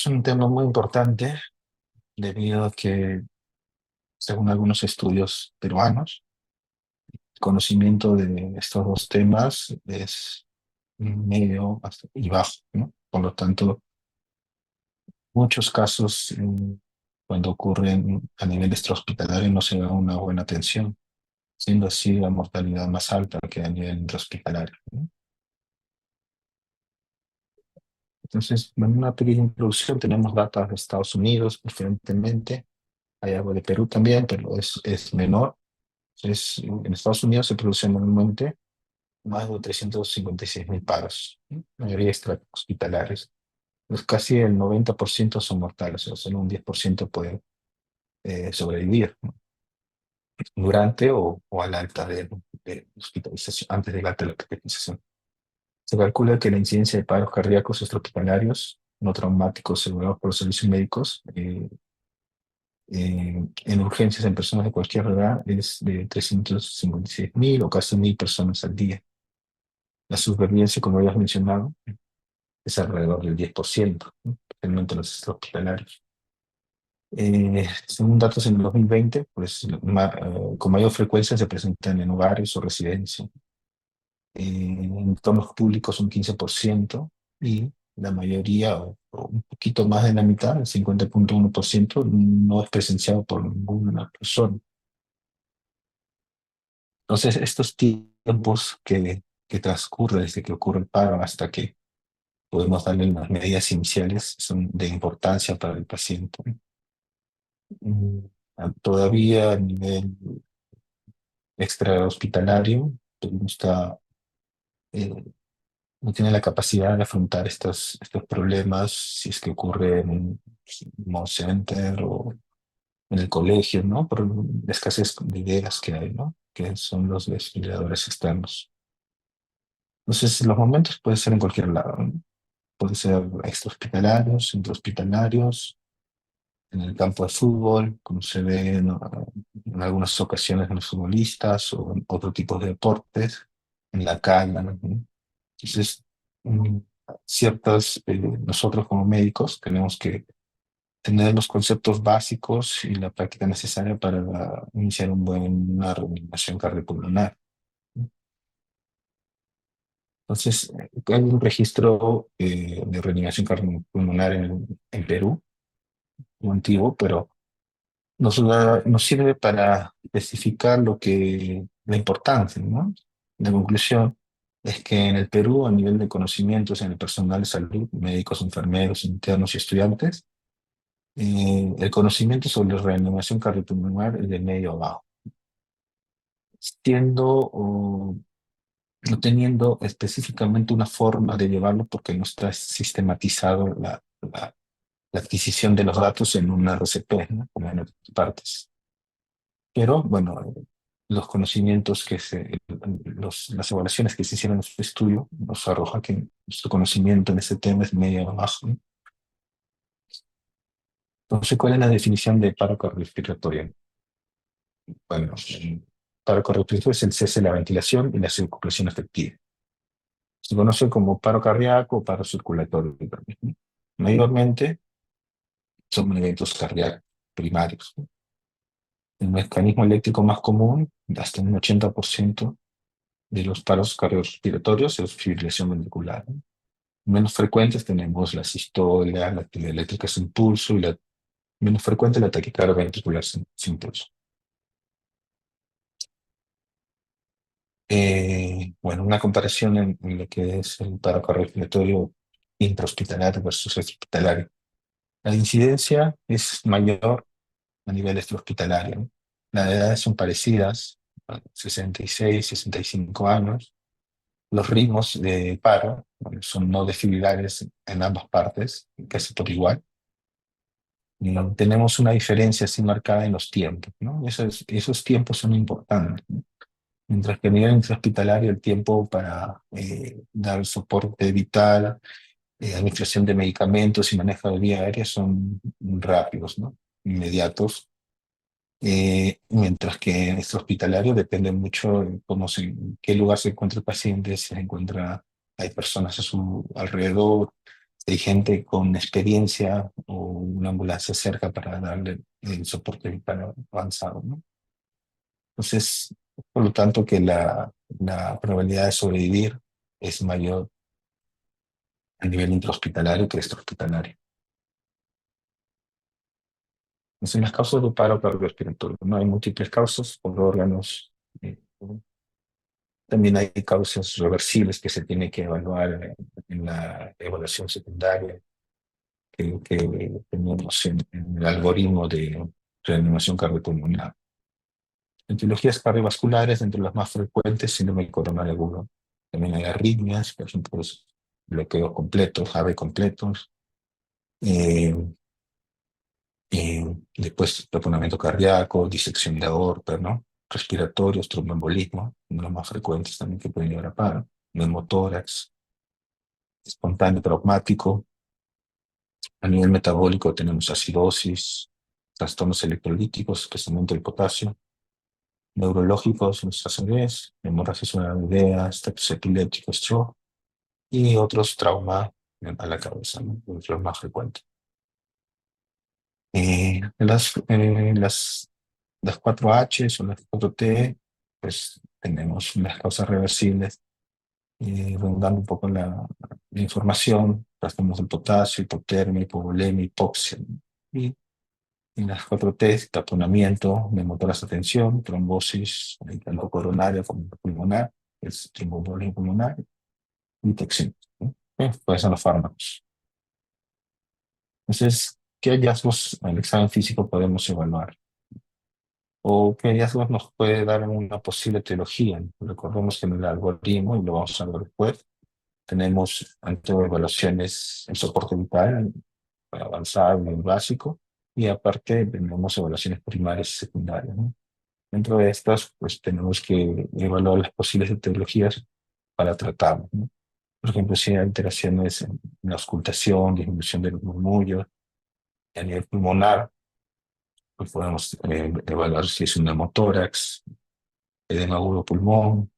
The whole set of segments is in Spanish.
Es un tema muy importante debido a que, según algunos estudios peruanos, el conocimiento de estos dos temas es medio y bajo, ¿no? Por lo tanto, muchos casos, cuando ocurren a nivel extrahospitalario, no se da una buena atención, siendo así la mortalidad más alta que a nivel intrahospitalario, ¿no? Entonces, en una pequeña introducción, tenemos datos de Estados Unidos, preferentemente. Hay algo de Perú también, pero es menor. En Estados Unidos se producen anualmente más de 356.000 paros, ¿no? La mayoría extrahospitalarios. Pues casi el 90% son mortales, o sea, solo un 10% puede sobrevivir, ¿no? Durante o al alta de hospitalización, antes del alta de la hospitalización. Se calcula que la incidencia de paros cardíacos extrahospitalarios no traumáticos asegurados por los servicios médicos en urgencias en personas de cualquier edad es de 356.000 o casi 1.000 personas al día. La supervivencia, como habías mencionado, es alrededor del 10%, ¿no? Especialmente los hospitalarios. Según datos en el 2020, pues, con mayor frecuencia se presentan en hogares o residencias. En entornos públicos un 15% y la mayoría, o un poquito más de la mitad, el 50.1%, no es presenciado por ninguna persona. Entonces, estos tiempos que transcurre desde que ocurre el paro hasta que podemos darle las medidas iniciales son de importancia para el paciente. Mm, Todavía a nivel extrahospitalario, no está, eh, no tiene la capacidad de afrontar estos problemas si es que ocurre en un call center o en el colegio, ¿no? Por la escasez de ideas que hay, ¿no? Que son los desfibriladores externos. Entonces, los momentos pueden ser en cualquier lado, ¿no? Pueden ser extrahospitalarios, intrahospitalarios, en el campo de fútbol, como se ve, ¿no? En algunas ocasiones en los futbolistas o en otro tipo de deportes, en la calle, ¿no? Entonces, mm, nosotros como médicos tenemos que tener los conceptos básicos y la práctica necesaria para iniciar una reanimación cardiopulmonar. Entonces, hay un registro de reanimación cardiopulmonar en Perú, muy antiguo, pero nos sirve para especificar la importancia, ¿no? La conclusión es que en el Perú, a nivel de conocimientos en el personal de salud, médicos, enfermeros, internos y estudiantes, el conocimiento sobre la reanimación cardiopulmonar es de medio a bajo, siendo o no teniendo específicamente una forma de llevarlo porque no está sistematizado la adquisición de los datos en una RCP, ¿no? Como en otras partes. Pero bueno, los conocimientos las evaluaciones que se hicieron en este estudio nos arroja que nuestro conocimiento en ese tema es medio bajo, ¿no? Entonces, ¿cuál es la definición de paro cardiorrespiratorio? Bueno, el paro cardiorrespiratorio es el cese de la ventilación y la circulación efectiva. Se conoce como paro cardíaco o paro circulatorio también, ¿no? Mayormente son eventos cardíacos primarios, ¿no? El mecanismo eléctrico más común, hasta un 80% de los paros cardiorrespiratorios, es fibrilación ventricular, ¿no? Menos frecuentes tenemos la sistolia, la actividad eléctrica sin pulso y la menos frecuente la taquicardia ventricular sin pulso. Bueno, una comparación en lo que es el paro cardiorrespiratorio intrahospitalario versus hospitalario. La incidencia es mayor a nivel extrahospitalario, ¿no? Las edades son parecidas, 66, 65 años. Los ritmos de paro, bueno, son no desfibrilares en ambas partes, casi por igual. No tenemos una diferencia así marcada en los tiempos, ¿no? Esos tiempos son importantes, ¿no? Mientras que a nivel intrahospitalario el tiempo para dar soporte vital, administración de medicamentos y manejo de vía aérea son rápidos, ¿no? Inmediatos. Mientras que en este hospitalario depende mucho de en qué lugar se encuentra el paciente, si se encuentra, hay personas a su alrededor, hay gente con experiencia una ambulancia cerca para darle el soporte vital avanzado, ¿no? Entonces, por lo tanto, que la probabilidad de sobrevivir es mayor a nivel intrahospitalario que extrahospitalario. Entonces, las causas de paro cardiorrespiratorio, ¿no? Hay múltiples causas por órganos. eh, También hay causas reversibles que se tienen que evaluar en la evaluación secundaria que tenemos en el algoritmo de reanimación cardiopulmonar. Etiologías cardiovasculares, entre las más frecuentes, síndrome coronario agudo. También hay arritmias, por ejemplo, bloqueos completos, AV completos. Eh, Después, taponamiento cardíaco, disección de aorta, ¿no? Respiratorios, tromboembolismo, uno de los más frecuentes también que pueden llevar a paro. Neumotórax, espontáneo traumático. A nivel metabólico tenemos acidosis, trastornos electrolíticos, especialmente el potasio. Neurológicos, los ACVs, hemorragias cerebrales, ataques epilépticos, shock, y otros traumas a la cabeza, ¿no? Los más frecuentes. Las 4H o las 4T, pues tenemos unas causas reversibles, redundando un poco la información, trastornos del potasio, hipotermia, hipovolemia, hipoxia, ¿no? Y en las 4T, taponamiento, neumotórax de tensión, trombosis, tanto coronaria como pulmonar, es tromboembolismo pulmonar, y toxinas, ¿no? Pueden ser los fármacos. Entonces, ¿qué hallazgos en el examen físico podemos evaluar? ¿O qué hallazgos nos puede dar una posible etiología? Recordemos que en el algoritmo, y lo vamos a ver después, tenemos ante evaluaciones en soporte vital, avanzado y básico, y aparte tenemos evaluaciones primarias y secundarias, ¿no? Dentro de estas, pues tenemos que evaluar las posibles etiologías para tratarlo, ¿no? Por ejemplo, si hay alteraciones en la auscultación, disminución del murmullo, a nivel pulmonar, pues podemos evaluar si es un neumotórax, edema agudo pulmón,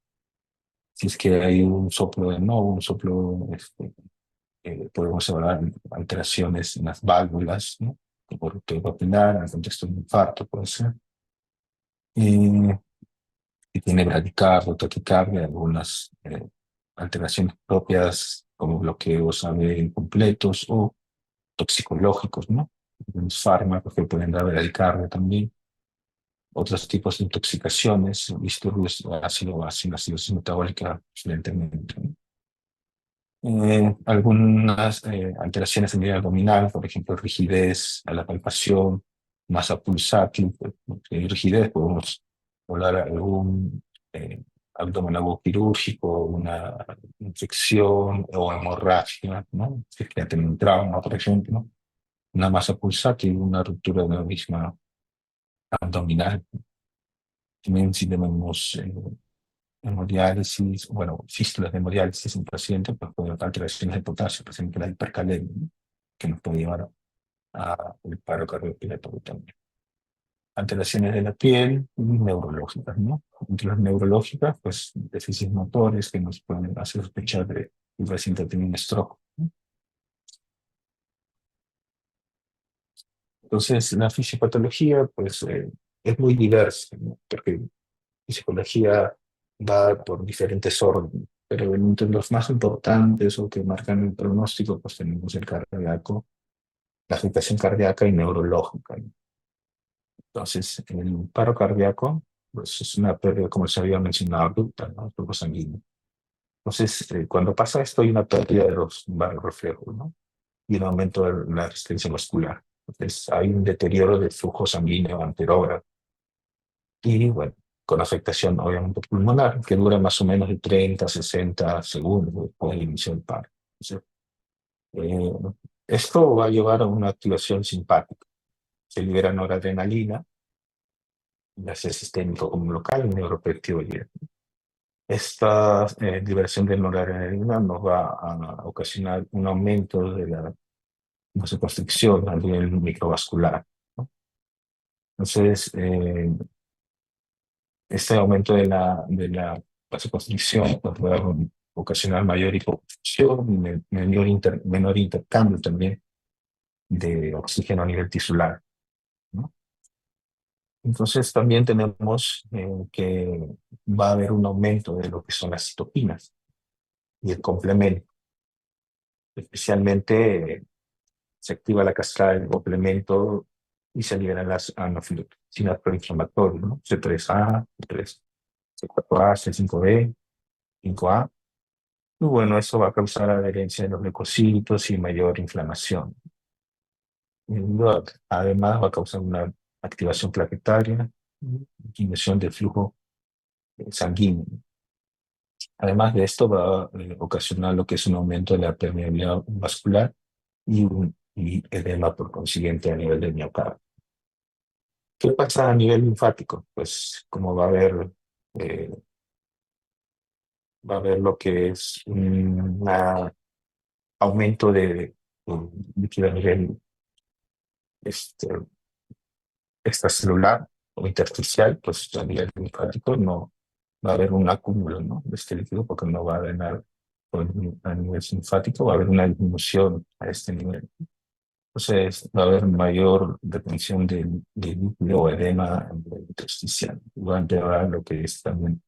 si es que hay un soplo de no, un soplo, podemos evaluar alteraciones en las válvulas, ¿no? Por ruptura papilar, en el contexto de un infarto puede ser. Y tiene bradicardia, taquicardia, algunas alteraciones propias como bloqueos AV incompletos o toxicológicos, ¿no? Algunos fármacos que pueden dar bradicardia también. Otros tipos de intoxicaciones, disturbios ácido-base, acidosis metabólica, evidentemente, ¿no? Algunas alteraciones en el abdominal, por ejemplo, rigidez a la palpación, masa pulsátil, rigidez, podemos hablar de algún abdomen quirúrgico, una infección o hemorragia, ¿no? Si es que ya tiene un trauma, por ejemplo, ¿no? Una masa pulsátil, una ruptura de la misma abdominal. También si tenemos hemodiálisis, bueno, fístulas de hemodiálisis en paciente, pues puede haber alteraciones de potasio, por ejemplo, la hipercalemia, ¿no? Que nos puede llevar a un paro cardiorrespiratorio también. Alteraciones de la piel y neurológicas, ¿no? Entre las neurológicas, pues déficits motores que nos pueden hacer sospechar de un paciente tiene un stroke, ¿no? Entonces, la fisiopatología, pues, es muy diversa, ¿no? Porque psicología va por diferentes órdenes, pero entre los más importantes o que marcan el pronóstico, pues tenemos el cardíaco, la afectación cardíaca y neurológica, ¿no? Entonces, el paro cardíaco, pues es una pérdida, como se había mencionado, abrupta, ¿no? Flujo sanguíneo. Entonces, cuando pasa esto, hay una pérdida de los vasos reflejos, ¿no? Y un aumento de la resistencia muscular. Entonces, hay un deterioro del flujo sanguíneo anterógrado. Y bueno, con afectación obviamente pulmonar, que dura más o menos de 30 a 60 segundos después del inicio del paro. Entonces, eh, esto va a llevar a una activación simpática. Se libera noradrenalina, ya sea sistémico como local, y neuropeptidoide. Esta liberación de noradrenalina nos va a ocasionar un aumento de la vasoconstricción a nivel microvascular, ¿no? Entonces, este aumento de la vasoconstricción pues, puede ocasionar mayor hipotensión y menor intercambio también de oxígeno a nivel tisular, ¿no? Entonces también tenemos que va a haber un aumento de lo que son las citoquinas y el complemento. Especialmente se activa la cascada del complemento y se liberan las angiotensina proinflamatorias, ¿no? C3A, C3, C4A, C5B, 5A. Y bueno, eso va a causar adherencia de los leucocitos y mayor inflamación. Además, va a causar una activación plaquetaria, disminución del flujo sanguíneo. Además de esto, va a ocasionar lo que es un aumento de la permeabilidad vascular y edema por consiguiente a nivel del miocardio. ¿Qué pasa a nivel linfático? Pues como eh, va a haber lo que es un aumento de líquido a nivel este, extracelular o intersticial, pues a nivel linfático no va a haber un acúmulo, ¿no?, de este líquido porque no va a drenar a nivel linfático, va a haber una disminución a este nivel. Entonces va a haber mayor retención de líquido o edema intersticial. Va a empeorar lo que es también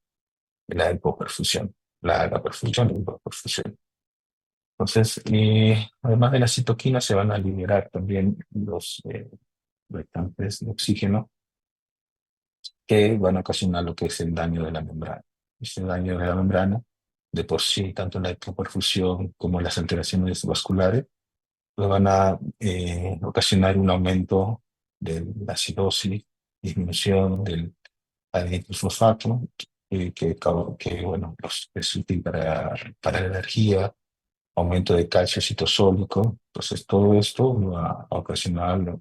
la hipoperfusión, la perfusión y hipoperfusión. Entonces, además de las citoquinas, se van a liberar también los restantes de oxígeno que van a ocasionar lo que es el daño de la membrana. Este daño de la membrana, de por sí, tanto la hipoperfusión como las alteraciones vasculares, pues van a ocasionar un aumento de la acidosis, disminución del fosfato, bueno, es útil para la energía, aumento de calcio citosólico. Entonces, todo esto va a ocasionar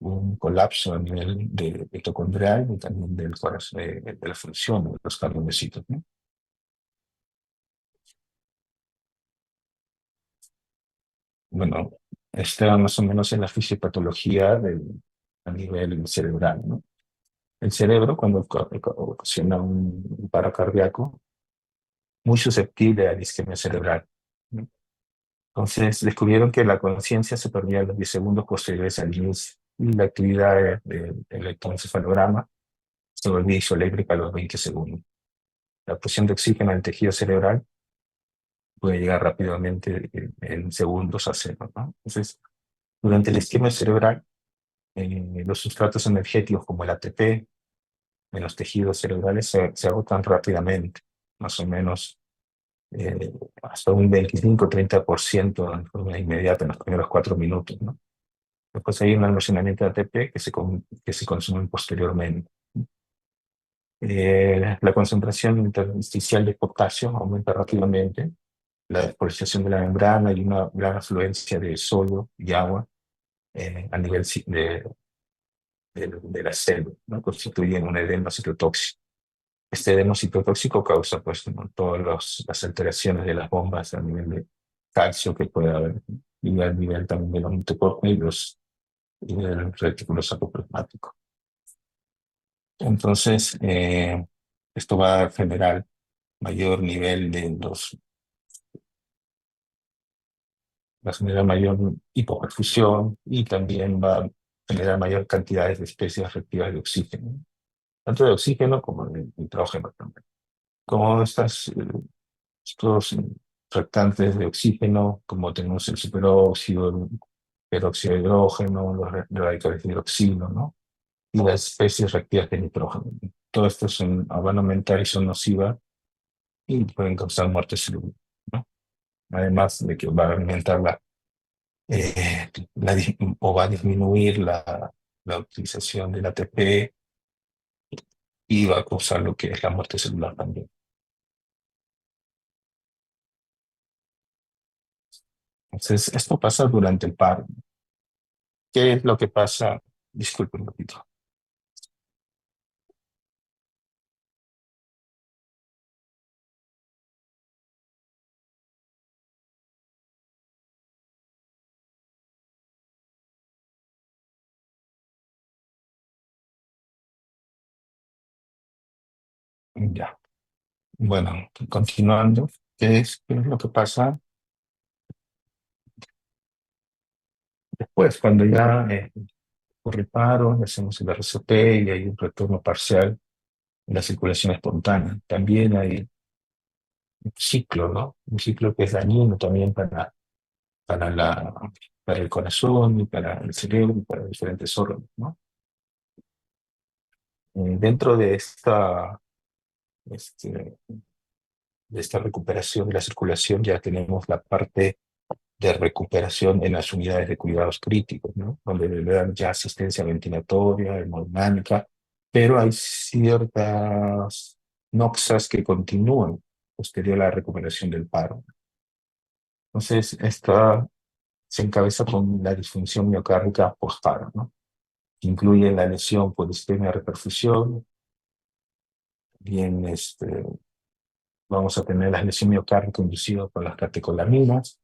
un colapso a nivel de mitocondrial y también del corazón, de la función de los cardiomecitos, ¿no? Bueno, está más o menos en la fisiopatología a nivel cerebral, ¿no? El cerebro, cuando ocasiona un paro cardíaco, muy susceptible a la isquemia cerebral, ¿no? Entonces, descubrieron que la conciencia se perdía en los 10 segundos posteriores al inicio y la actividad del electroencefalograma se volvía isoeléctrica a los 20 segundos. La presión de oxígeno en el tejido cerebral puede llegar rápidamente en segundos a cero, ¿no? Entonces, durante la isquemia cerebral, los sustratos energéticos como el ATP en los tejidos cerebrales se agotan rápidamente, más o menos hasta un 25-30% en forma inmediata en los primeros 4 minutos, ¿no? Después hay un almacenamiento de ATP que se consume posteriormente. La concentración intersticial de potasio aumenta rápidamente, la despolarización de la membrana y una gran afluencia de sodio y agua a nivel de la célula, ¿no? Constituyen un edema citotóxico. Este edema citotóxico causa pues, ¿no?, todas las alteraciones de las bombas a nivel de calcio que puede haber y al nivel también de los mitocondrios y del retículo sarcoplasmático. Entonces, esto va a generar mayor nivel de va a generar mayor hipoperfusión y también va a generar mayor cantidades de especies reactivas de oxígeno, tanto de oxígeno como de nitrógeno también. Como estos reactantes de oxígeno, como tenemos el superóxido, el peróxido de hidrógeno, los radicales de hidroxilo, ¿no?, y las especies reactivas de nitrógeno. Todo esto van a aumentar y son nocivas y pueden causar muerte celular, ¿no? Además de que va a aumentar o va a disminuir la utilización del ATP y va a causar lo que es la muerte celular también. Entonces, esto pasa durante el paro. ¿Qué es lo que pasa? Disculpe un poquito. Ya. Bueno, continuando, qué es lo que pasa? Después, cuando ya ocurre paro, hacemos el RCP y hay un retorno parcial en la circulación espontánea. También hay un ciclo, ¿no? Un ciclo que es dañino también para la, para el corazón y para el cerebro y para diferentes órganos, ¿no? Dentro este, de esta recuperación de la circulación ya tenemos la parte de recuperación en las unidades de cuidados críticos, ¿no? Donde le dan ya asistencia ventilatoria, hemodinámica, pero hay ciertas noxas que continúan posterior a la recuperación del paro. Entonces, esta se encabeza con la disfunción miocárdica postparo, ¿no? Incluye la lesión por isquemia de reperfusión, bien, vamos a tener la lesión miocárdica inducida por las catecolaminas,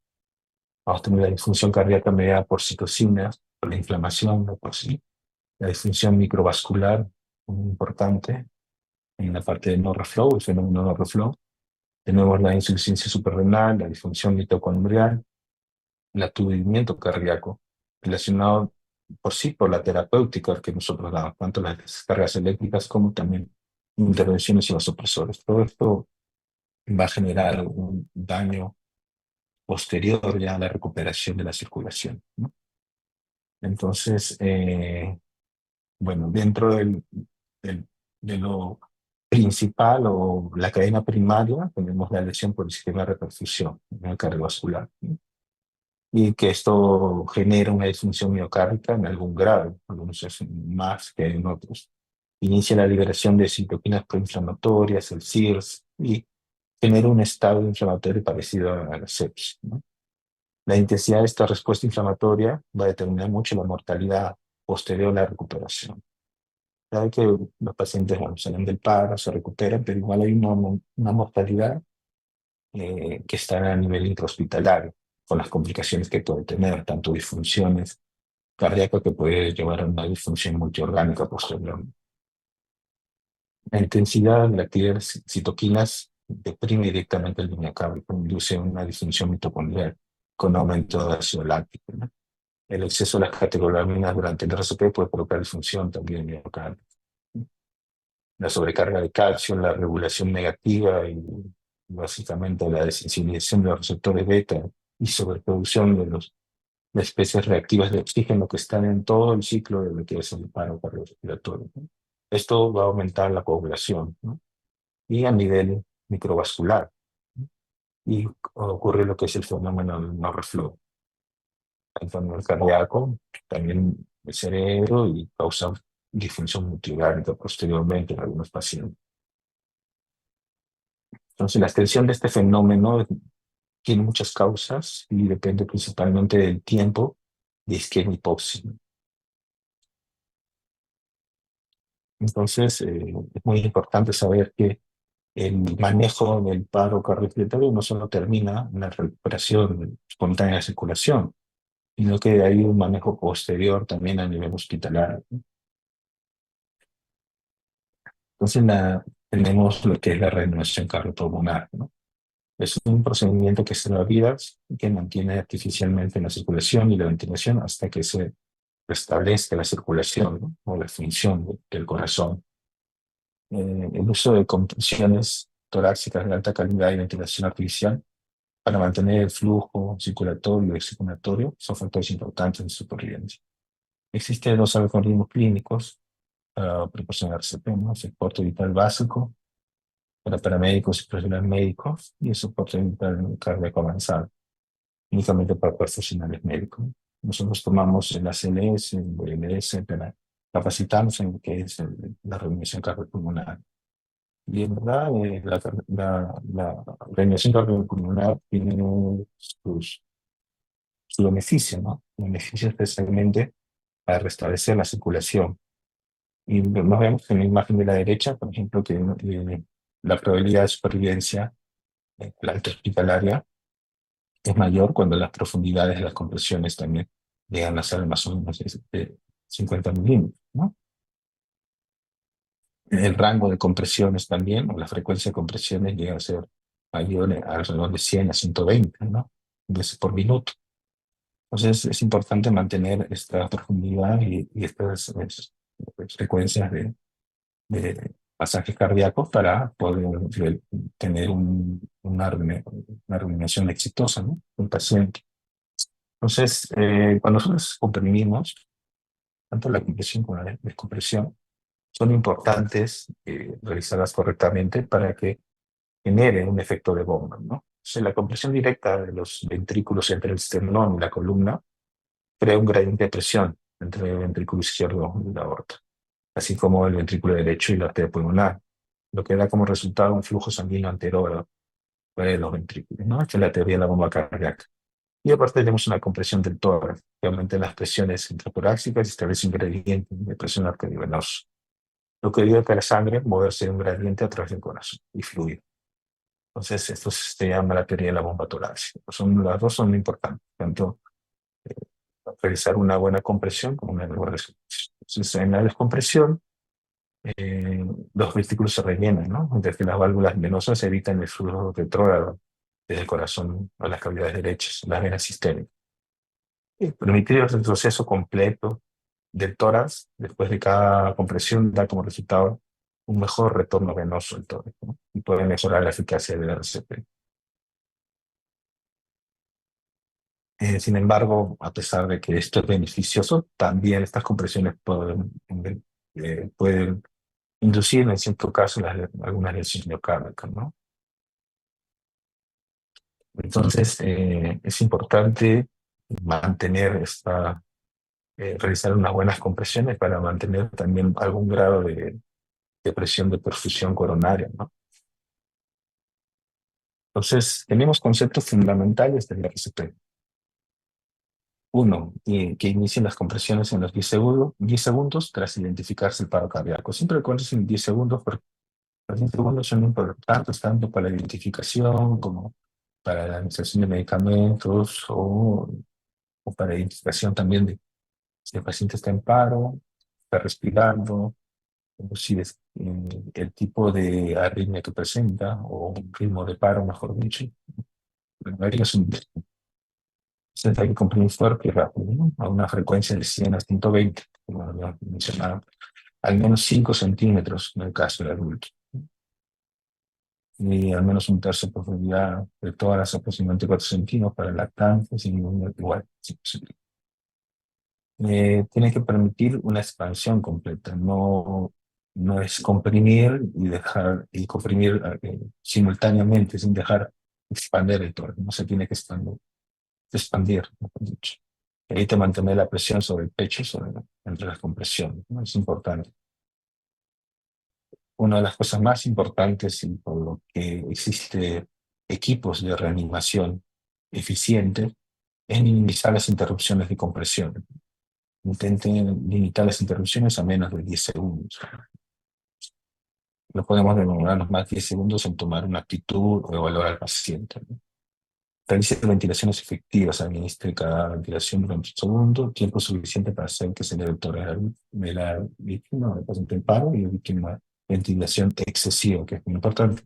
vamos a tener la disfunción cardíaca mediada por citocinas, por la inflamación, ¿no? Por sí, la disfunción microvascular, muy importante en la parte de no reflow, el fenómeno no reflow. Tenemos la insuficiencia suprarrenal, la disfunción mitocondrial, el aturdimiento cardíaco, relacionado por sí por la terapéutica que nosotros damos, tanto las descargas eléctricas como también intervenciones y vasopresores. Todo esto va a generar un daño posterior ya a la recuperación de la circulación, ¿no? Entonces, bueno, dentro del- de lo principal o la cadena primaria, tenemos la lesión por el sistema de reperfusión en el cardiovascular, ¿no? Y que esto genera una disfunción miocárdica en algún grado, algunos es más que en otros. Inicia la liberación de citoquinas proinflamatorias, el CIRS, y genera un estado inflamatorio parecido a la sepsis, ¿no? La intensidad de esta respuesta inflamatoria va a determinar mucho la mortalidad posterior a la recuperación. Sabe que los pacientes, bueno, salen del paro, se recuperan, pero igual hay una mortalidad que está a nivel intrahospitalario, con las complicaciones que puede tener, tanto disfunciones cardíacas que puede llevar a una disfunción multiorgánica posterior. La intensidad de la actividad de citoquinas deprime directamente el miocardio, induce una disfunción mitocondrial con aumento de ácido láctico, ¿no? El exceso de las catecolaminas durante el RCP puede provocar disfunción también miocardio. La sobrecarga de calcio, la regulación negativa y básicamente la desensibilización de los receptores beta y sobreproducción de especies reactivas de oxígeno que están en todo el ciclo de lo que es el paro cardiorrespiratorio, ¿no? Esto va a aumentar la coagulación, ¿no? Y a nivel microvascular, ¿no? Y ocurre lo que es el fenómeno del no reflow, el fenómeno cardíaco, también el cerebro y causa disfunción multiorgánica posteriormente en algunos pacientes. Entonces, la extensión de este fenómeno tiene muchas causas y depende principalmente del tiempo de isquemia y hipoxia. Entonces, es muy importante saber que el manejo del paro cardiorrespiratorio no solo termina en la recuperación espontánea de la circulación, sino que hay un manejo posterior también a nivel hospitalario. Entonces, tenemos lo que es la reanimación cardiopulmonar, ¿no? Es un procedimiento que salva vidas y que mantiene artificialmente la circulación y la ventilación hasta que se restablezca la circulación, ¿no? O la función del corazón. El uso de compresiones torácicas de alta calidad y ventilación artificial para mantener el flujo circulatorio y circulatorio son factores importantes en supervivencia. Existen dos algoritmos clínicos para proporcionar CP, ¿no? Soporte vital básico para paramédicos y profesionales médicos y el soporte vital cardíaco avanzado, únicamente para profesionales médicos. Nosotros tomamos el ACLS, el BLS para capacitarnos en lo que es la reanimación cardiopulmonar. Y en verdad, la reanimación cardiopulmonar tiene su beneficio, ¿no? Beneficio especialmente para restablecer la circulación. Y nos vemos en la imagen de la derecha, por ejemplo, que la probabilidad de supervivencia en la alta hospitalaria es mayor cuando las profundidades de las compresiones también llegan a ser más o menos de 50 milímetros, ¿no? El rango de compresiones también, o la frecuencia de compresiones llega a ser mayor, alrededor de 100 a 120, ¿no? Veces por minuto. Entonces es importante mantener esta profundidad y estas frecuencias de pasajes cardíacos para poder tener una reanimación exitosa, ¿no? Un paciente. Entonces, cuando nosotros comprimimos, tanto la compresión como la descompresión, son importantes realizarlas correctamente para que genere un efecto de bomba, ¿no? O sea, la compresión directa de los ventrículos entre el esternón y la columna crea un gradiente de presión entre el ventrículo izquierdo y la aorta, así como el ventrículo derecho y la arteria pulmonar, lo que da como resultado un flujo sanguíneo anterior de los ventrículos, ¿no? Esta es la teoría de la bomba cardíaca. Y aparte tenemos una compresión del tórax, que aumenta las presiones intratorácicas y establece un gradiente de presión arteriovenosa, lo que ayuda a que la sangre moverse de un gradiente a través del corazón y fluir. Entonces, esto se llama la teoría de la bomba torácica. Las dos son importantes, tanto realizar una buena compresión como una buena descompresión. Entonces, en la descompresión, los ventrículos se rellenan, ¿no? Mientras que las válvulas venosas evitan el flujo retrógrado desde el corazón a las cavidades derechas, las venas sistémicas. Y permitir el retroceso completo del tórax después de cada compresión da como resultado un mejor retorno venoso del tórax, ¿no? Y puede mejorar la eficacia del RCP. Sin embargo, a pesar de que esto es beneficioso, también estas compresiones pueden inducir en cierto caso algunas lesiones miocárdicas, ¿no? Entonces, es importante mantener realizar unas buenas compresiones para mantener también algún grado de presión de perfusión coronaria, ¿no? Entonces, tenemos conceptos fundamentales del RCP. Uno, que inicien las compresiones en los 10 segundos tras identificarse el paro cardíaco. Siempre recuerden en 10 segundos, porque los 10 segundos son importantes tanto para la identificación como para la administración de medicamentos o para la identificación también de si el paciente está en paro, está respirando, o si es el tipo de arritmia que presenta o un ritmo de paro, mejor dicho. Varios entonces hay que comprimir fuerte y rápido, ¿no? A una frecuencia de 100 a 120, como había mencionado, al menos 5 centímetros en el caso del adulto, y al menos un tercio de profundidad de todas las aproximadamente 4 centímetros para lactantes y igual. Sí, sí. Tiene que permitir una expansión completa, no es comprimir y dejar y comprimir simultáneamente sin dejar expandir el tórax, no se tiene que expandir, mejor dicho. Evita mantener la presión sobre el pecho entre las compresiones, ¿no? Es importante. Una de las cosas más importantes y por lo que existe equipos de reanimación eficientes es minimizar las interrupciones de compresión. Intenten limitar las interrupciones a menos de 10 segundos. No podemos demorarnos más de 10 segundos en tomar una actitud o evaluar al paciente, ¿no? Realice ventilaciones efectivas, administre cada ventilación durante un segundo, tiempo suficiente para hacer que se le doctore de la víctima, del paciente en paro, y evite una ventilación excesiva, que es muy importante.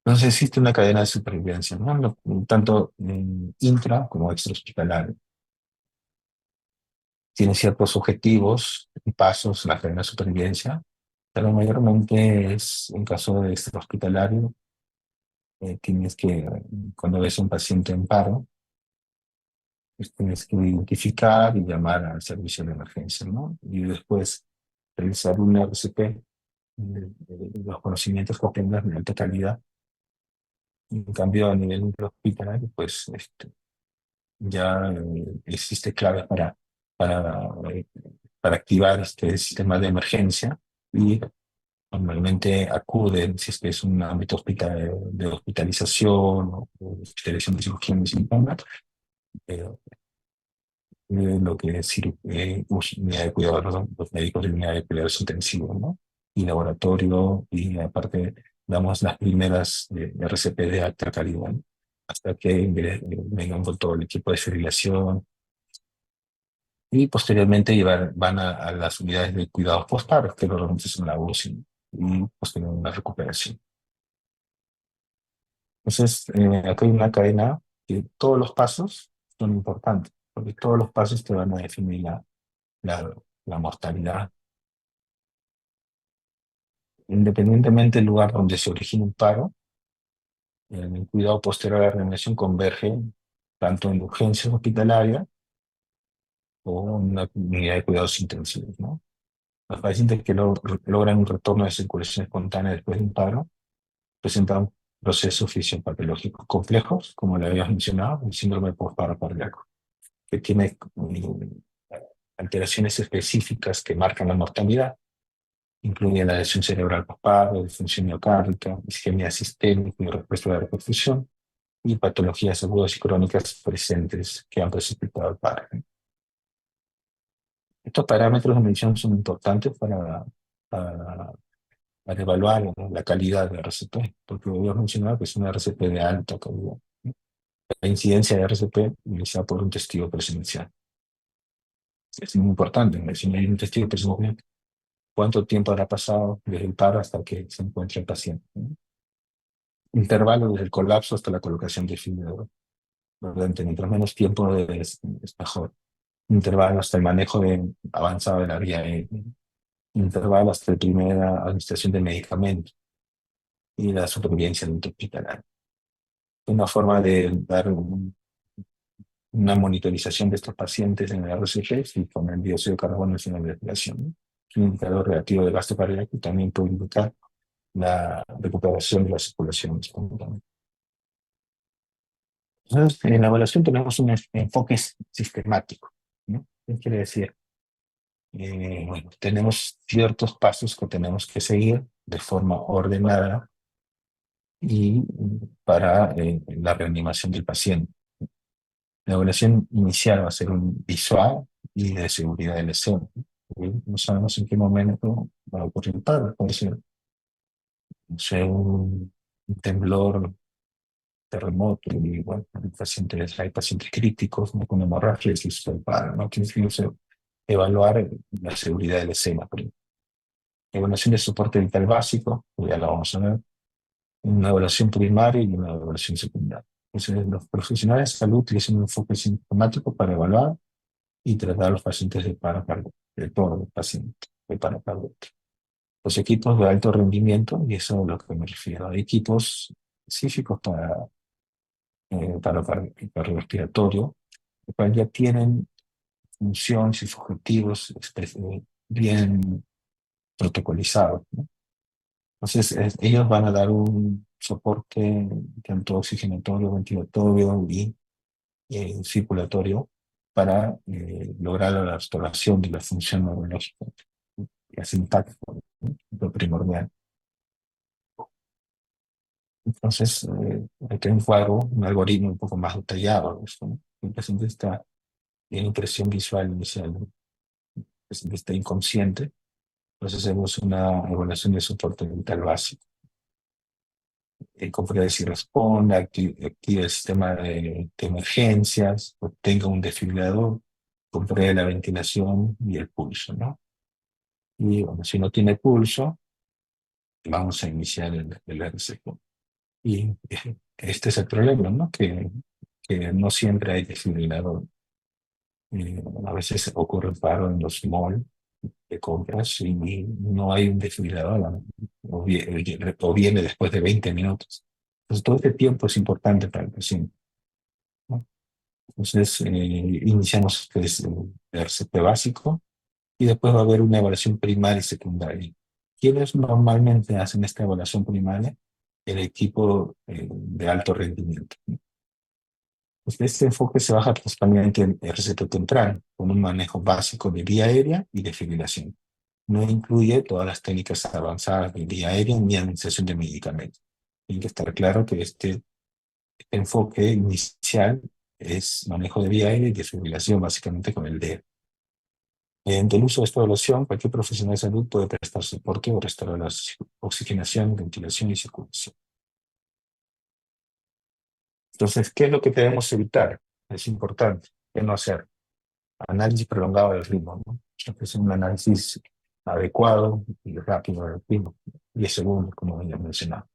Entonces existe una cadena de supervivencia, ¿no? Tanto intra como extrahospitalaria. Tiene ciertos objetivos y pasos en la cadena de supervivencia, pero mayormente es en caso de extrahospitalario, tienes que, cuando ves a un paciente en paro, pues tienes que identificar y llamar al servicio de emergencia, ¿no? Y después realizar un RCP, los conocimientos que obtengas de alta calidad. En cambio, a nivel hospitalario, pues ya existe claves para, eh, para activar este sistema de emergencia y normalmente acuden, si es que es un ámbito de hospitalización o hospitalización de cirugía muy simple, lo que es unidad de cuidados, ¿no? Los médicos de unidad de cuidados intensivos, ¿no? Y laboratorio, y aparte damos las primeras RCP de alta calidad, ¿no? Hasta que vengan con todo el equipo de fibrilación y posteriormente van a las unidades de cuidados postparos, que normalmente son la UCI, y posteriormente una recuperación. Entonces, acá hay una cadena que todos los pasos son importantes, porque todos los pasos te van a definir la, la mortalidad. Independientemente del lugar donde se origine un paro, el cuidado posterior a la reanimación converge tanto en urgencias hospitalarias o en una unidad de cuidados intensivos, ¿no? Los pacientes que logran un retorno de circulación espontánea después de un paro presentan procesos fisiopatológicos complejos, como le habías mencionado, el síndrome postparo cardíaco, que tiene alteraciones específicas que marcan la mortalidad. Incluye la lesión cerebral postparo, disfunción miocárdica, isquemia sistémica y respuesta de reperfusión, y patologías agudas y crónicas presentes que han precipitado el paro. Estos parámetros de medición son importantes para, para evaluar, ¿no?, la calidad de RCP, porque habíamos mencionado que es una RCP de alta calidad. La incidencia de RCP iniciada por un testigo presencial. Es muy importante, ¿no? Si no hay un testigo presencial, ¿cuánto tiempo habrá pasado desde el paro hasta que se encuentre el paciente, ¿no? Intervalo desde el colapso hasta la colocación de fibra, ¿verdad? Mientras menos tiempo es mejor. Intervalo hasta el manejo avanzado de la vía aérea. Intervalo hasta la primera administración de medicamentos y la supervivencia intrahospitalaria. Una forma de dar una monitorización de estos pacientes en el RCP y con el dióxido de carbono en la respiración, ¿no? Es un indicador relativo de gasto cardíaco y también puede indicar la recuperación de la circulación espontánea. Entonces, en la evaluación tenemos un enfoque sistemático, ¿no? ¿Qué quiere decir? Bueno, tenemos ciertos pasos que tenemos que seguir de forma ordenada y para la reanimación del paciente. La evaluación inicial va a ser un visual y de seguridad del escena. No sabemos en qué momento va a ocurrir el paro. Puede ser, no sé, un temblor, terremoto, y bueno, hay pacientes críticos, ¿no?, con hemorragias y eso el paro, ¿no? Tienes que evaluar la seguridad del escena. Evaluación de soporte vital básico, ya la vamos a ver. Una evaluación primaria y una evaluación secundaria. Entonces, los profesionales de salud utilizan un enfoque sistemático para evaluar y tratar a los pacientes de paro cardíaco, de todos los pacientes de paro cardíaco. Los equipos de alto rendimiento, y eso es a lo que me refiero, hay equipos específicos para cardiorrespiratorio, los cuales ya tienen funciones y objetivos bien protocolizados, ¿no? Entonces, ellos van a dar un soporte tanto oxigenatorio, ventilatorio y circulatorio para lograr la restauración de la función neurológica y asintáctica, ¿no?, lo primordial. Entonces, aquí hay un cuadro, un algoritmo un poco más detallado, ¿no? El paciente está en impresión visual inicial, ¿no? El paciente está inconsciente, entonces hacemos una evaluación de soporte vital básico. Compruebe si responde, activa el sistema de emergencias, obtenga un desfibrilador, compruebe la ventilación y el pulso, ¿no? Y bueno, si no tiene pulso, vamos a iniciar el RCP. Y este es el problema, ¿no? Que no siempre hay desfibrilador. A veces ocurre el paro en los malls de compras y no hay un desfibrilador, ¿no? O viene después de 20 minutos. Entonces, todo este tiempo es importante para el paciente, ¿no? Entonces, iniciamos el RCP básico y después va a haber una evaluación primaria y secundaria. ¿Quiénes normalmente hacen esta evaluación primaria? El equipo de alto rendimiento. Pues este enfoque se baja principalmente en RCP temprano, con un manejo básico de vía aérea y de fibrilación. No incluye todas las técnicas avanzadas de vía aérea ni administración de medicamentos. Tiene que estar claro que este enfoque inicial es manejo de vía aérea y de fibrilación, básicamente con el DER. Mediante el uso de esta evaluación, cualquier profesional de salud puede prestar soporte o restaurar la oxigenación, ventilación y circulación. Entonces, ¿qué es lo que debemos evitar? Es importante. ¿Qué no hacer? Análisis prolongado del ritmo, ¿no? Es un análisis adecuado y rápido del ritmo, 10 segundos, como ya mencionaba.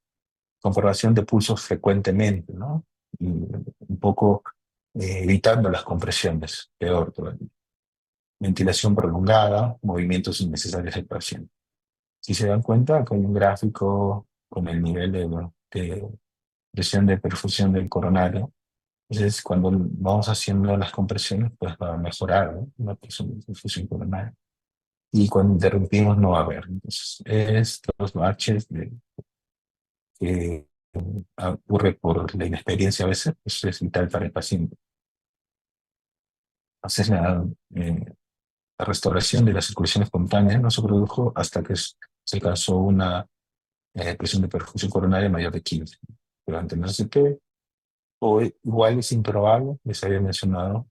Comprobación de pulsos frecuentemente, ¿no? Y un poco evitando las compresiones, peor todavía. Ventilación prolongada, movimientos innecesarios del paciente. Si se dan cuenta, acá hay un gráfico con el nivel de presión de perfusión del coronario. Entonces, cuando vamos haciendo las compresiones, pues va a mejorar, ¿no? La presión de perfusión coronaria. Y cuando interrumpimos, no va a haber. Entonces, estos baches que ocurre por la inexperiencia a veces, pues es vital para el paciente. Entonces, la restauración de la circulación espontánea no se produjo hasta que se alcanzó una presión de perfusión coronaria mayor de 15. Durante el RCP, o igual es improbable, les había mencionado,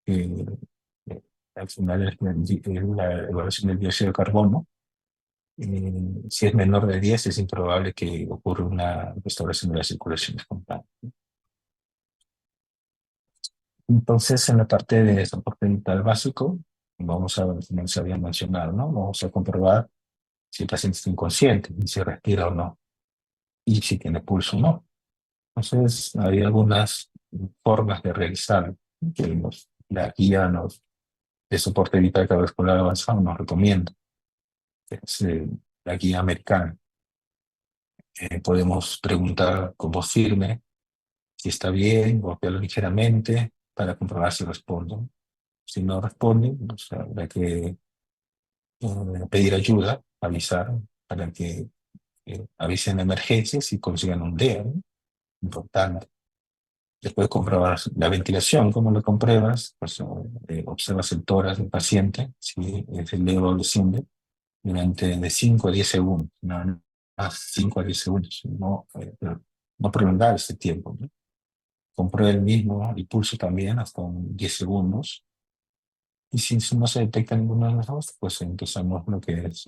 que al final la evaluación del dióxido de carbono, si es menor de 10, es improbable que ocurra una restauración de la circulación espontánea. Entonces, en la parte de soporte vital básico, vamos a, como se había mencionado, ¿no? Vamos a comprobar si el paciente está inconsciente, y si respira o no, y si tiene pulso o no. Entonces, hay algunas formas de realizar que la guía de soporte vital cardiovascular avanzado nos recomienda. Es la guía americana. Podemos preguntar con voz firme si está bien, golpearlo ligeramente para comprobar si responde. Si no responde, pues habrá que pedir ayuda, avisar para que avisen emergencias y consigan un DEA, ¿no? Importante. Después comprobar la ventilación. ¿Cómo lo compruebas? Pues observas el tórax del paciente, si es el dedo desciende, durante de 5 a 10 segundos, no más 5 a 10 segundos, no prolongar este tiempo, ¿no? Comprueba el pulso también hasta 10 segundos. Y si no se detecta ninguna de las dos, pues empezamos lo que es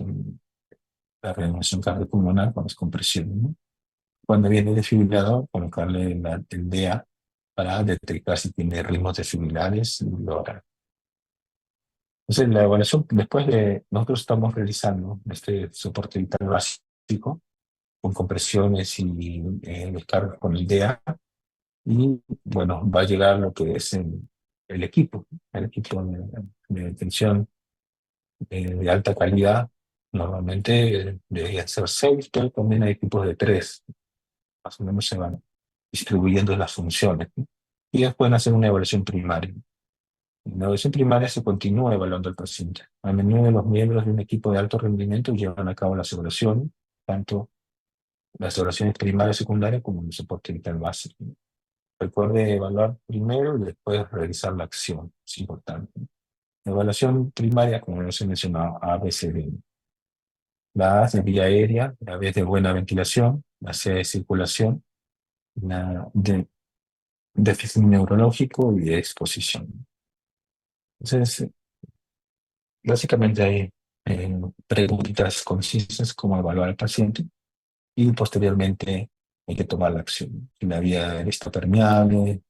la reanimación cardiopulmonar con las compresiones, ¿no? Cuando viene el desfibrilador, colocarle el DEA para detectar si tiene ritmos desfibrilares y lo hará. Entonces, la evaluación, después de nosotros estamos realizando este soporte vital básico con compresiones y descargas con el DEA, y bueno, va a llegar lo que es el equipo de detención de alta calidad. Normalmente deberían ser 6, pero también hay equipos de 3, más o menos se van distribuyendo las funciones, ¿no? Y después pueden hacer una evaluación primaria. En la evaluación primaria se continúa evaluando al paciente. A menudo los miembros de un equipo de alto rendimiento llevan a cabo las evaluaciones, tanto las evaluaciones primarias y secundarias como el soporte vital básico. Recuerde evaluar primero y después realizar la acción. Es importante. La evaluación primaria, como les he mencionado, A, B, C, D. La A es de vía aérea, la B es de buena ventilación, la C de circulación, la D déficit neurológico y de exposición. Entonces, básicamente hay preguntas concisas como evaluar al paciente y posteriormente hay que tomar la acción. Si la vía aérea está permeable,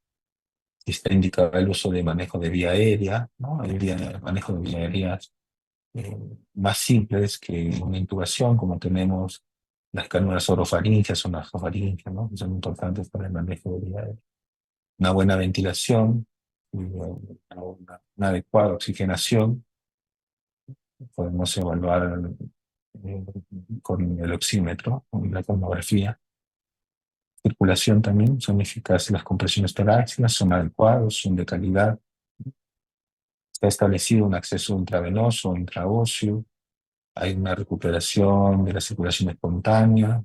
si está indicado el uso de manejo de vía aérea, ¿no? Manejo de vía aérea eh, más simples que una intubación, como tenemos las cánulas orofaringeas o nasofaringeas, ¿no? Que son importantes para el manejo de vía aérea. Una buena ventilación, una adecuada oxigenación. Podemos evaluar eh, con el oxímetro, con la tomografía. Circulación también, son eficaces las compresiones torácicas, son adecuados, son de calidad. Está establecido un acceso intravenoso, intraóseo. Hay una recuperación de la circulación espontánea.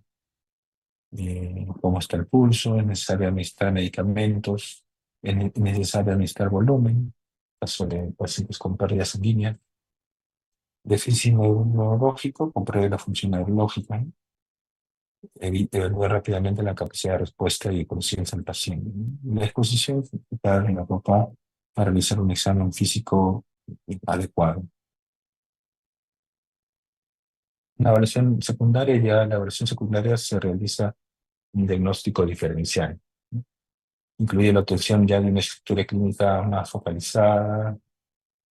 Cómo está el pulso, es necesario administrar medicamentos, es necesario administrar volumen, en caso de pacientes con pérdida sanguínea. Déficit neurológico, compruebe la función neurológica, ¿no? Evalúe rápidamente la capacidad de respuesta y conciencia del paciente, ¿no? La exposición en la ropa para realizar un examen físico adecuado. La evaluación secundaria se realiza un diagnóstico diferencial, ¿no? Incluye la obtención ya de una estructura clínica más focalizada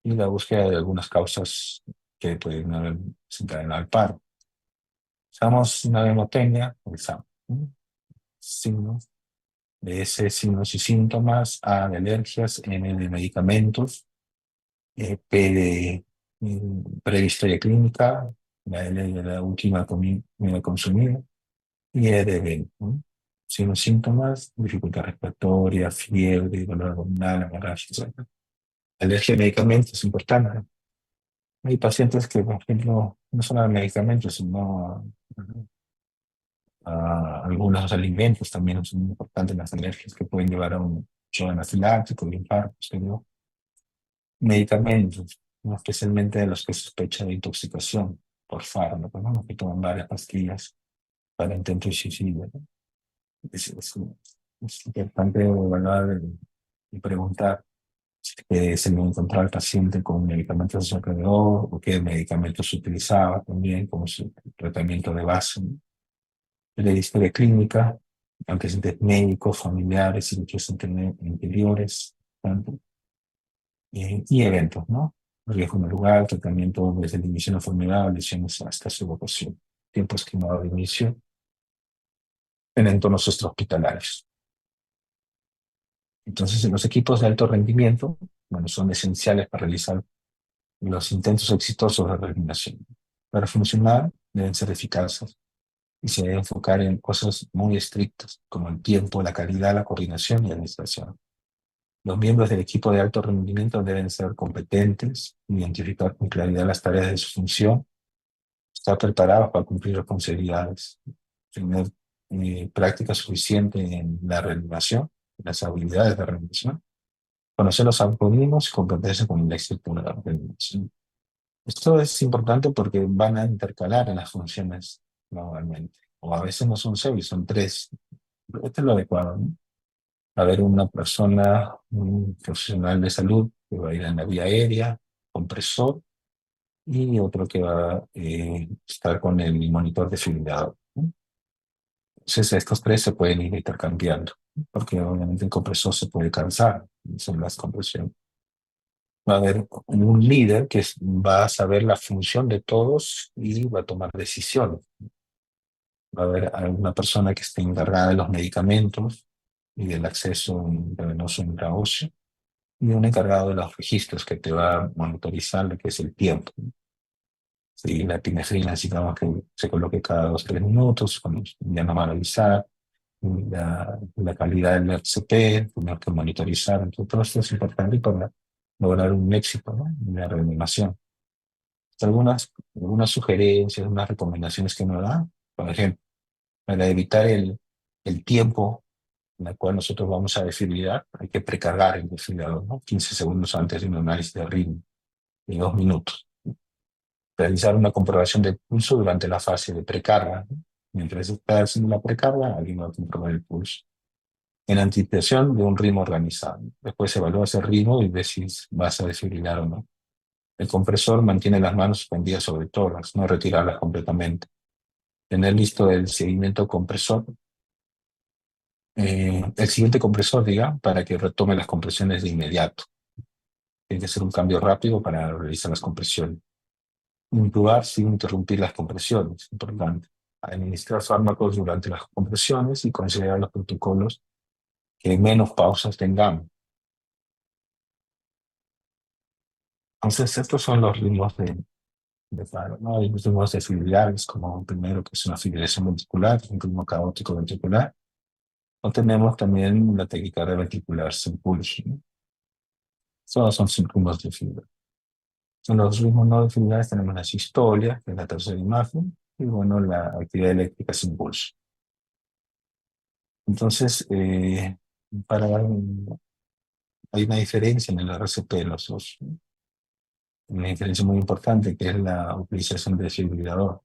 y la búsqueda de algunas causas que pueden haber desencadenado el paro. Usamos una hemotecnia, realizamos, ¿no? Signos S, signos y síntomas, A, de alergias, M, de medicamentos, P, de prehistoria clínica, la L de la última comida consumida, y E de evento, ¿no? Signos, síntomas, dificultad respiratoria, fiebre, dolor abdominal, hemorragia, etc. Alergia a medicamentos es importante. Hay pacientes que, por ejemplo, no solo a medicamentos, sino a algunos alimentos también son importantes las alergias que pueden llevar a un shock anafiláctico, infarto, ¿no? Medicamentos, ¿no? Especialmente de los que sospechan de intoxicación por fármacos, ¿no? Los que toman varias pastillas para intento de suicidio, ¿no? Es importante evaluar y preguntar si se le encontraba al paciente con medicamentos a su alrededor o qué medicamentos utilizaba también como su tratamiento de base, ¿no? La historia clínica, antecedentes médicos, familiares, cirugías anteriores, tanto, y eventos, ¿no? Riesgo en el lugar, tratamiento desde el inicio de la enfermedad, lesiones hasta su evacuación, tiempo estimado de inicio en entornos extrahospitalarios. Entonces, los equipos de alto rendimiento, bueno, son esenciales para realizar los intentos exitosos de reanimación. Para funcionar, deben ser eficaces y se debe enfocar en cosas muy estrictas, como el tiempo, la calidad, la coordinación y la administración. Los miembros del equipo de alto rendimiento deben ser competentes, identificar con claridad las tareas de su función, estar preparados para cumplir responsabilidades, tener práctica suficiente en la reanimación, las habilidades de reanimación, conocer los algoritmos y comprenderse con la estructura de la reanimación. Esto es importante porque van a intercalar en las funciones normalmente, o a veces no son seis, son tres. Esto es lo adecuado, ¿no? Va a haber una persona, un profesional de salud que va a ir en la vía aérea, compresor, y otro que va a estar con el monitor desfibrilador, ¿no? Entonces estos tres se pueden ir intercambiando, ¿no? Porque obviamente el compresor se puede cansar, son las compresiones. Va a haber un líder que va a saber la función de todos y va a tomar decisiones. Va a haber alguna persona que esté encargada de los medicamentos y del acceso intravenoso intraóseo, y un encargado de los registros que te va a monitorizar lo que es el tiempo. Sí, la epinefrina necesitamos que se coloque cada 2 o 3 minutos, cuando ya no van a avisar, la calidad del RCP, tenemos que monitorizar. Entonces, todo esto es importante para lograr un éxito, ¿no?, en la reanimación. Algunas sugerencias, algunas recomendaciones que nos dan, por ejemplo, para evitar el tiempo en el cual nosotros vamos a desfibrilar, hay que precargar el desfibrilador, ¿no? 15 segundos antes de un análisis de ritmo, de 2 minutos. Realizar una comprobación de pulso durante la fase de precarga, ¿no? Mientras está haciendo la precarga, alguien va a comprobar el pulso. En anticipación de un ritmo organizado. Después evalúa ese ritmo y ves si vas a desfibrilar o no. El compresor mantiene las manos suspendidas sobre tórax, no retirarlas completamente. Tener listo el seguimiento compresor, el siguiente compresor, diga, para que retome las compresiones de inmediato. Tiene que ser un cambio rápido para realizar las compresiones. Intubar sin interrumpir las compresiones, importante. Administrar fármacos durante las compresiones y considerar los protocolos que menos pausas tengamos. Entonces, estos son los ritmos de paro, ¿no? Hay ritmos desfibrilares, como un primero que es una fibrilación ventricular, un ritmo caótico ventricular. O tenemos también la taquicardia ventricular sin pulso, ¿no? Todos son síntomas de fibra. Son los ritmos no definidos, tenemos la sistolia, que es la tercera imagen, y bueno, la actividad eléctrica sin pulso. Entonces, hay una diferencia en el RCP de los dos, ¿no? Una diferencia muy importante que es la utilización del desfibrilador.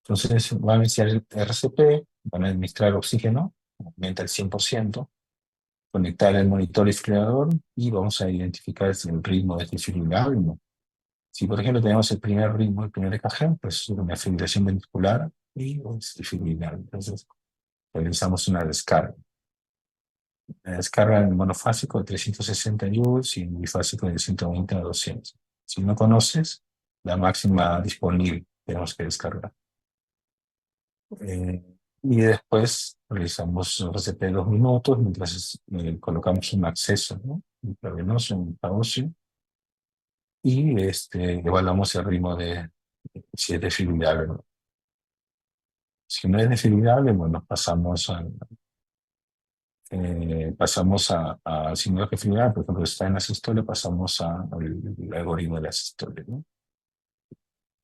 Entonces, van a iniciar el RCP, van a administrar oxígeno, aumenta el 100%, conectar el monitor desfibrilador y vamos a identificar si el ritmo es desfibrilador o no. Si, por ejemplo, tenemos el primer ritmo, el primer EKG, pues una fibrilación ventricular y es desfibrilar. Entonces, realizamos una descarga. La descarga en monofásico de 360 joules y en bifásico de 120 a 200. Si no conoces, la máxima disponible tenemos que descargar. Y después realizamos RCP de 2 minutos mientras colocamos un acceso, ¿no? Intravenoso, un óseo, y evaluamos el ritmo de si es desfibrillable o no. Si no es desfibrillable, bueno, si no es desfibrillable, por ejemplo, está en la sistole, pasamos al algoritmo de la sistole, ¿no?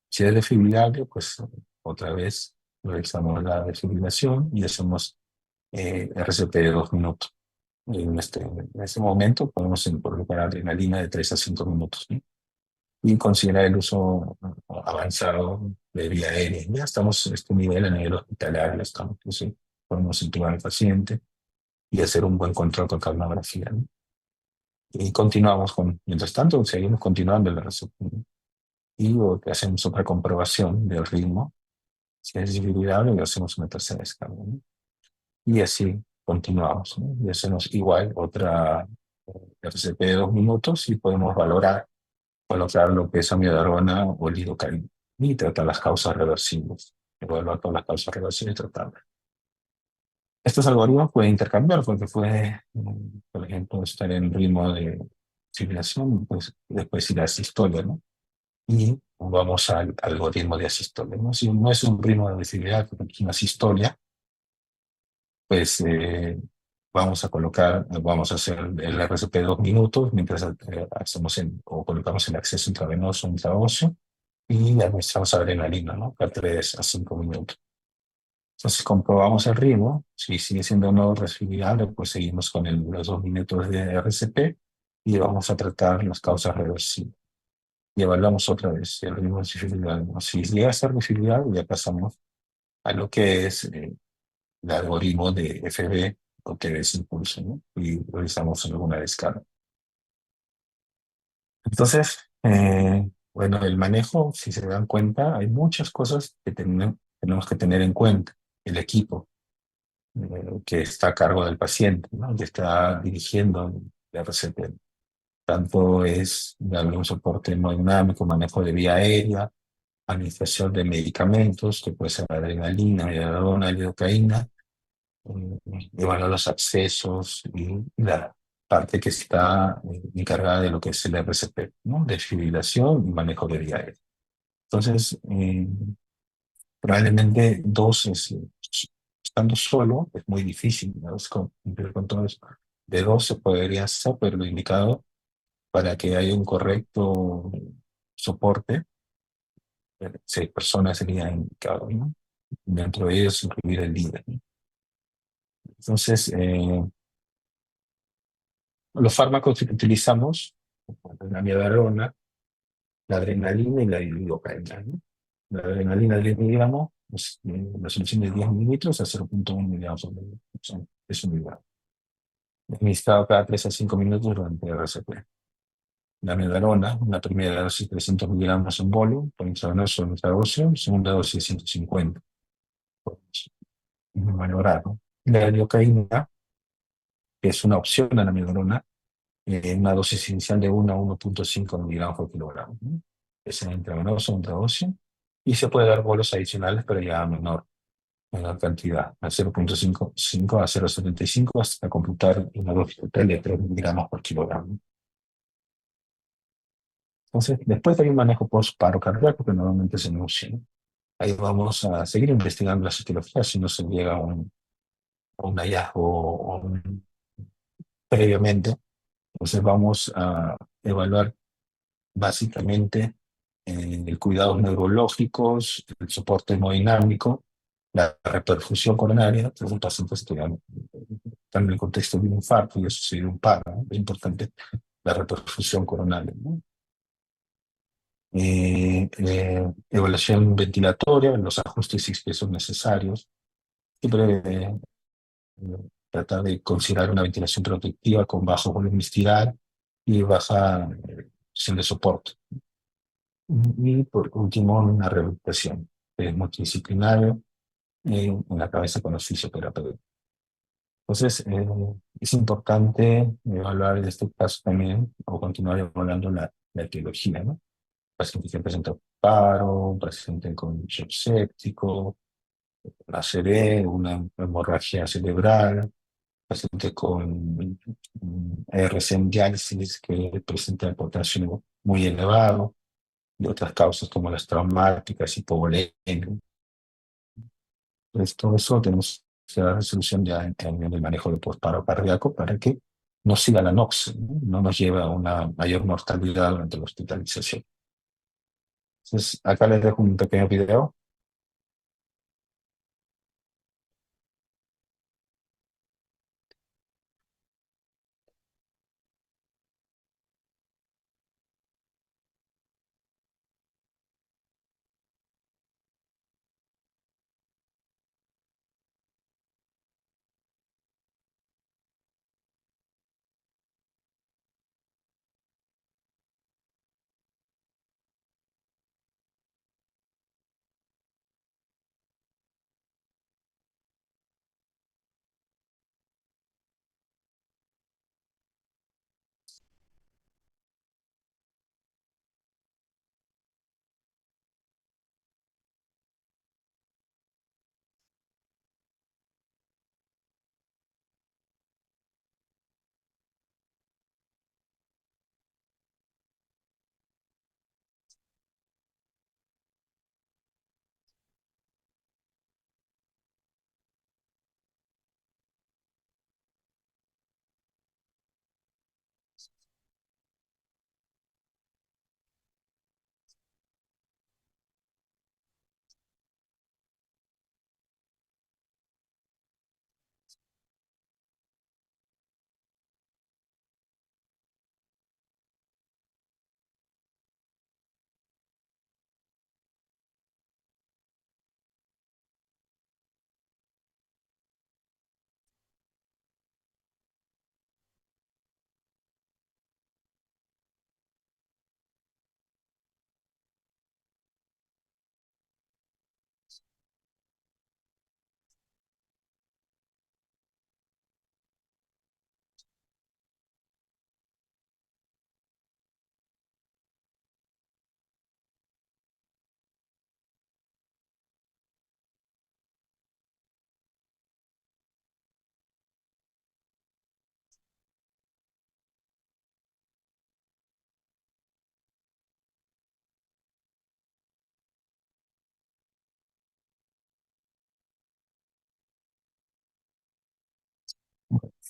Si es desfibrillable, pues otra vez realizamos la desfibrilación y hacemos RCP de 2 minutos. En este momento podemos incorporar adrenalina de 3 a 5 minutos, ¿no? Y considerar el uso avanzado de vía aérea. Ya estamos a este nivel, a nivel hospitalario, estamos, pues, sí, podemos intubar al paciente y hacer un buen control con capnografía, ¿no? Y continuamos mientras tanto, seguimos continuando la recepción, ¿no? Y hacemos otra comprobación del ritmo. Si es individual, le hacemos una tercera escala, ¿no? Y así continuamos, ¿no? Y hacemos igual otra RCP de 2 minutos y podemos colocar lo que es amiodarona o lidocaína y tratar las causas reversibles. Evaluar todas las causas reversibles y tratarlas. Estos algoritmos pueden intercambiar porque por ejemplo, estar en ritmo de fibrilación, pues después ir a sistolia, ¿no? Y vamos al algoritmo de asistolia, ¿no? Si no es un ritmo de fibrilación, porque es una sistolia, pues vamos a hacer el RCP de 2 minutos mientras o colocamos el acceso intravenoso, intraóseo, y administramos adrenalina, ¿no? Cada 3 a 5 minutos. Entonces comprobamos el ritmo. Si sigue siendo no refibrillable, pues seguimos con los 2 minutos de RCP y vamos a tratar las causas reversibles. Y evaluamos otra vez si el ritmo es fibrillable, ¿no? Si llega a ser fibrillable, ya pasamos a lo que es el algoritmo de FB o que es impulso, ¿no? Y realizamos alguna descarga. Entonces, bueno, el manejo, si se dan cuenta, hay muchas cosas que tenemos que tener en cuenta. El equipo que está a cargo del paciente, ¿no? Que está dirigiendo el RCP. Tanto es darle un soporte hemodinámico, manejo de vía aérea, administración de medicamentos, que puede ser adrenalina, amiodarona, lidocaína, evaluar los accesos y la parte que está encargada de lo que es el RCP, ¿no? Desfibrilación y manejo de vía aérea. Entonces, probablemente estando solo es muy difícil, ¿no? Cumplir con todo eso. De dos se podría hacer, pero lo indicado para que haya un correcto soporte, 6 personas serían indicado, ¿no? Dentro de ellos incluir el líder, ¿no? Entonces, los fármacos que utilizamos, la amiodarona, la adrenalina y la lidocaína, ¿no? La adrenalina de 10 miligramos, pues, la solución de 10 mililitros a 0,1 miligramos es un miligramo. Administrado cada 3 a 5 minutos durante el RCP. La amiodarona, la primera dosis 300 miligramos en volumen, por intravenoso o intravenoso, segunda dosis 150. Pues, valorar, ¿no? La lidocaína, que es una opción a la amiodarona, una dosis inicial de 1 a 1,5 miligramos por kilogramo, ¿no? Es en intravenoso o intraóseo, y se puede dar bolos adicionales, pero ya a menor cantidad, a 0,55 a 0,75 hasta computar una dosis total de 3 miligramos por kilogramo. Entonces, después hay un manejo post-paro cardíaco que normalmente se negocia, ¿no? Ahí vamos a seguir investigando la citología si no se llega a un hallazgo previamente. Entonces vamos a evaluar básicamente el cuidados neurológicos, el soporte hemodinámico, la reperfusión coronaria. Entonces, un paciente está en el contexto de un infarto y ha sucedido un paro, ¿no? Es importante la reperfusión coronaria, ¿no? Evaluación ventilatoria, los ajustes si son necesarios. Siempre tratar de considerar una ventilación protectiva con bajo volumen espiral y baja presión de soporte. Y por último, una rehabilitación multidisciplinaria en la cabeza con los fisioterapeutas. Entonces, es importante evaluar en este caso también, o continuar evaluando la etiología, ¿no? Paciente que presenta paro, paciente con shock séptico, una ACV, una hemorragia cerebral, paciente con RC diálisis que presenta potasio muy elevado, y otras causas como las traumáticas, hipovolemia. Entonces, todo eso tenemos que dar resolución ya en el manejo del postparo cardíaco para que no siga la NOX, no nos lleve a una mayor mortalidad durante la hospitalización. Entonces, acá les dejo un pequeño video.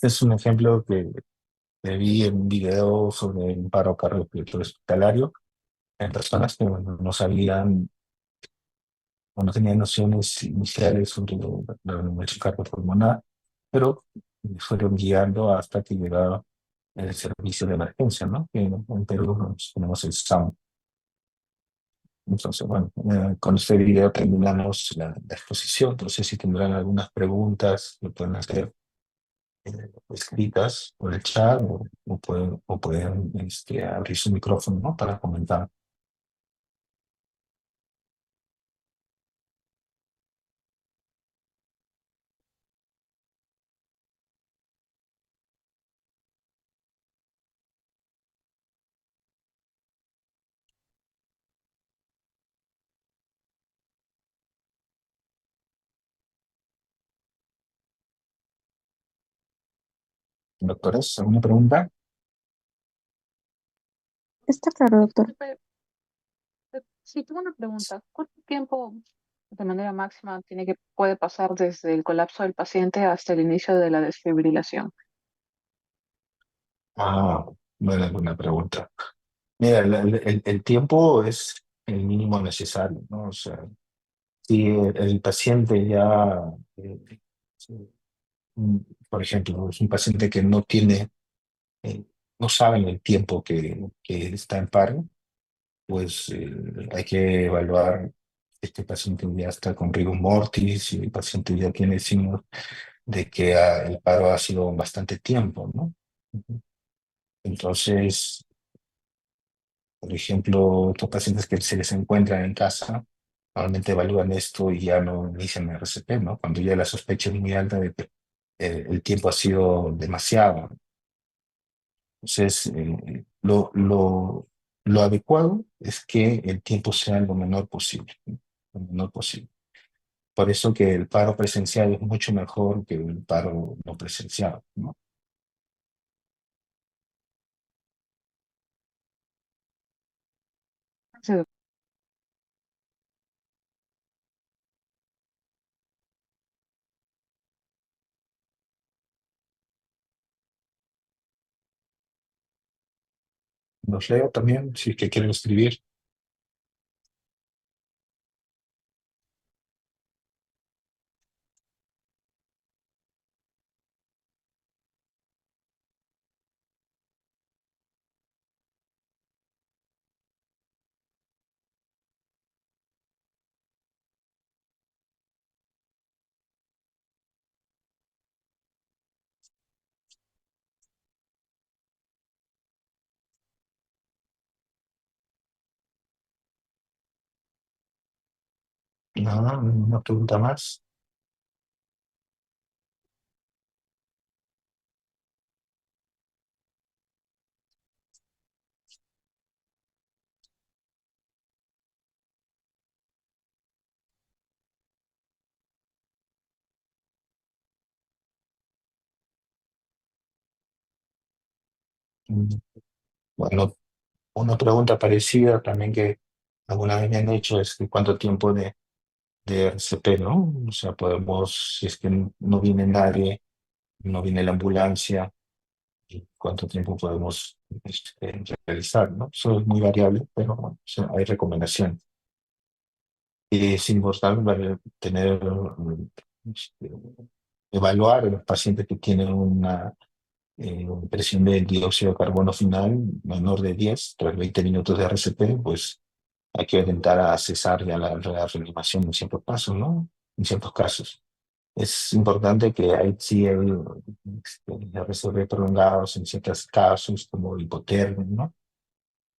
Es un ejemplo que vi en un video sobre un paro cardiorrespiratorio hospitalario en personas que bueno, no sabían o no tenían nociones iniciales sobre la neumonía cardiopulmonar, pero fueron guiando hasta que llegaba el servicio de emergencia, ¿no? Que en Perú tenemos el SAM. Entonces, bueno, con este video terminamos la exposición. Entonces, si tendrán algunas preguntas, lo pueden hacer escritas por el chat o pueden abrir su micrófono, ¿no? Para comentar. Doctores, ¿alguna pregunta? Está claro, doctor. Sí, tengo una pregunta. ¿Cuánto tiempo, de manera máxima, puede pasar desde el colapso del paciente hasta el inicio de la desfibrilación? Ah, buena pregunta. Mira, el tiempo es el mínimo necesario, ¿no? O sea, si el paciente ya, eh, sí, mm, por ejemplo, es un paciente que no tiene, no saben el tiempo que está en paro, pues hay que evaluar si este paciente ya está con rigor mortis, si el paciente ya tiene signos de que el paro ha sido bastante tiempo, ¿no? Ujú. Entonces, por ejemplo, estos pacientes que se les encuentran en casa, normalmente evalúan esto y ya no inician el RCP, ¿no? Cuando ya la sospecha es muy alta de que el tiempo ha sido demasiado. Entonces, lo adecuado es que el tiempo sea lo menor posible, ¿no? Lo menor posible. Por eso que el paro presencial es mucho mejor que el paro no presencial, ¿no? Sí, Los leo también, si es que quieren escribir. Nada, una pregunta más. Mm, Bueno, una pregunta parecida también que alguna vez me han hecho es que cuánto tiempo de RCP, ¿no? O sea, podemos, si es que no viene nadie, no viene la ambulancia, y cuánto tiempo podemos realizar, ¿no? Eso es muy variable, pero bueno, o sea, hay recomendaciones. Y es importante tener, este, evaluar a los pacientes que tienen una presión de dióxido de carbono final menor de 10 tras 20 minutos de RCP, pues hay que orientar a cesar ya la reanimación en ciertos casos, ¿no? En ciertos casos. Es importante que hay, sí hay RCP prolongados en ciertos casos, como hipotermia, ¿no?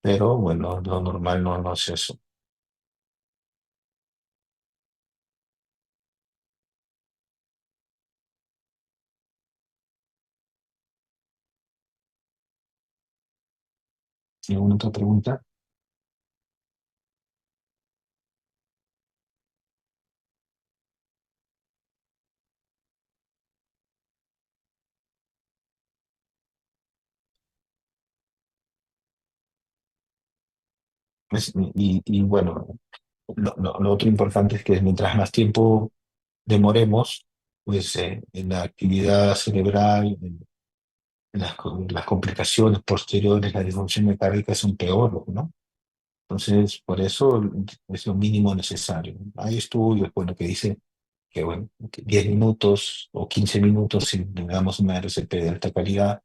Pero bueno, lo normal no es eso. ¿Tiene alguna otra pregunta? Y bueno, lo otro importante es que mientras más tiempo demoremos, pues en la actividad cerebral, en las complicaciones posteriores, la disfunción mecánica son peores, ¿no? Entonces, por eso es lo mínimo necesario. Hay estudios, bueno, que dicen que, bueno, que 10 minutos o 15 minutos, si le damos una RCP de alta calidad,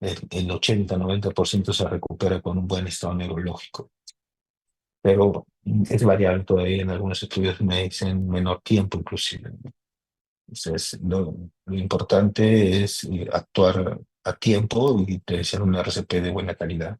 el 80-90% se recupera con un buen estado neurológico. Pero es variable todavía, en algunos estudios me dicen menor tiempo inclusive. Entonces, lo importante es actuar a tiempo y realizar un RCP de buena calidad.